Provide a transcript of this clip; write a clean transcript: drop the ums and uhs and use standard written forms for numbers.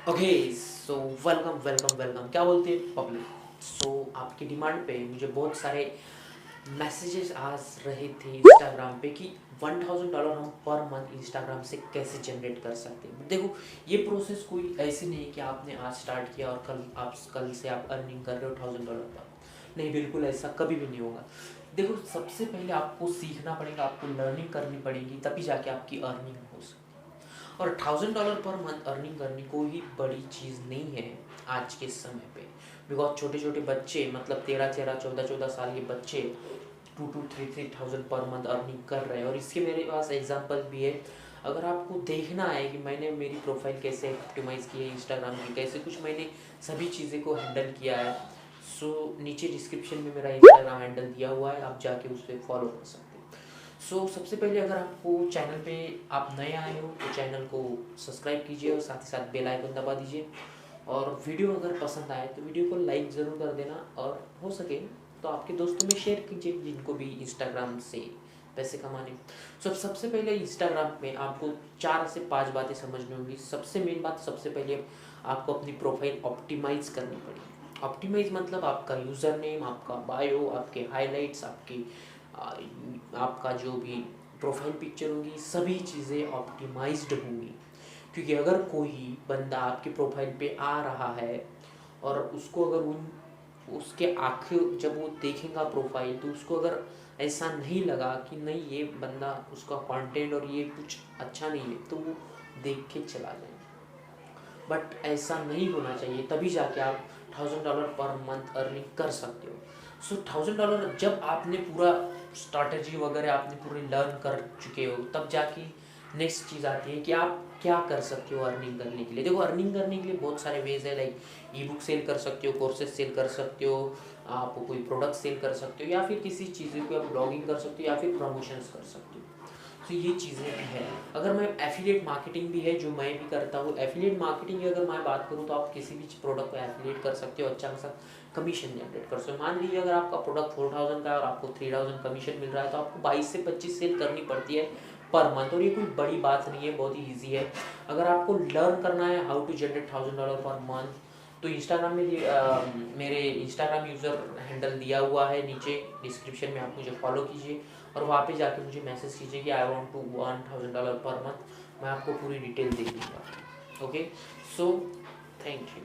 Okay so welcome welcome welcome क्या बोलते हैं पब्लिक। सो आपकी डिमांड पे मुझे बहुत सारे मैसेजेस आ रहे थे इंस्टाग्राम पे कि $1000 हम पर मंथ इंस्टाग्राम से कैसे जनरेट कर सकते हैं। देखो, ये प्रोसेस कोई ऐसी नहीं है कि आपने आज स्टार्ट किया और कल से आप अर्निंग कर रहे हो $1000 पर। नहीं, बिल्कुल ऐसा कभी भी नहीं होगा। देखो, सबसे पहले आपको सीखना पड़ेगा, आपको लर्निंग करनी पड़ेगी, तभी जाके आपकी अर्निंग हो सकती है। और $1000 पर मंथ अर्निंग करनी कोई बड़ी चीज़ नहीं है आज के समय पे। बिकॉज छोटे छोटे बच्चे, मतलब 13 13 14 14 साल के बच्चे 2 2 3 3 थाउजेंड पर मंथ अर्निंग कर रहे हैं। और इसके मेरे पास एग्जांपल भी है। अगर आपको देखना है कि मैंने मेरी प्रोफाइल कैसे ऑप्टिमाइज़ की है इंस्टाग्राम की, कैसे कुछ मैंने सभी चीज़ें को हैंडल किया है, सो नीचे डिस्क्रिप्शन में मेरा इंस्टाग्राम हैंडल दिया हुआ है, आप जाके उस पर फॉलो कर सकते हैं। सबसे पहले अगर आपको चैनल पे आप नए आए हो तो चैनल को सब्सक्राइब कीजिए और साथ ही साथ बेल आइकन दबा दीजिए। और वीडियो अगर पसंद आए तो वीडियो को लाइक ज़रूर कर देना, और हो सके तो आपके दोस्तों में शेयर कीजिए जिनको भी इंस्टाग्राम से पैसे कमाने। सबसे पहले इंस्टाग्राम में आपको 4 से 5 बातें समझनी होंगी। सबसे मेन बात, सबसे पहले आपको अपनी प्रोफाइल ऑप्टिमाइज करनी पड़ेगी। ऑप्टिमाइज मतलब आपका यूज़र नेम, आपका बायो, आपके हाइलाइट्स, आपका जो भी प्रोफाइल पिक्चर होगी, सभी चीज़ें ऑप्टिमाइज्ड होंगी। क्योंकि अगर कोई बंदा आपके प्रोफाइल पे आ रहा है और उसको अगर उसके आंखें जब वो देखेगा प्रोफाइल, तो उसको अगर ऐसा नहीं लगा कि नहीं ये बंदा, उसका कंटेंट और ये कुछ अच्छा नहीं है, तो वो देख के चला जाए। बट ऐसा नहीं होना चाहिए, तभी जाके आप $1000 पर मंथ अर्निंग कर सकते हो। $1000 जब आपने पूरा स्ट्रैटेजी वगैरह आपने पूरी लर्न कर चुके हो, तब जाके नेक्स्ट चीज़ आती है कि आप क्या कर सकते हो अर्निंग करने के लिए। देखो, अर्निंग करने के लिए बहुत सारे वेज है। लाइक ई बुक सेल कर सकते हो, कोर्सेज सेल कर सकते हो, आप कोई प्रोडक्ट सेल कर सकते हो, या फिर किसी चीज़ को आप ब्लॉगिंग कर सकते हो, या फिर प्रमोशंस कर सकते हो। तो ये चीज़ें भी है। अगर मैं एफिलिएट मार्केटिंग भी है जो मैं भी करता हूँ। एफिलिएट मार्केटिंग की अगर मैं बात करूँ तो आप किसी भी प्रोडक्ट को एफिलिएट कर सकते हो, अच्छा खासा कमीशन जनरेट कर सकते हो। मान लीजिए अगर आपका प्रोडक्ट 4000 का है और आपको 3000 कमीशन मिल रहा है, तो आपको 22 से 25 सेल करनी पड़ती है पर मंथ। और ये कोई बड़ी बात नहीं है, बहुत ही ईजी है। अगर आपको लर्न करना है how to generate $1000 per month, तो इंस्टाग्राम में मेरे इंस्टाग्राम यूज़र हैंडल दिया हुआ है नीचे डिस्क्रिप्शन में, आप मुझे फॉलो कीजिए और वहाँ पे जाके मुझे मैसेज कीजिए कि I want to $1000 per month. मैं आपको पूरी डिटेल दे दूँगा। Okay, so thank you.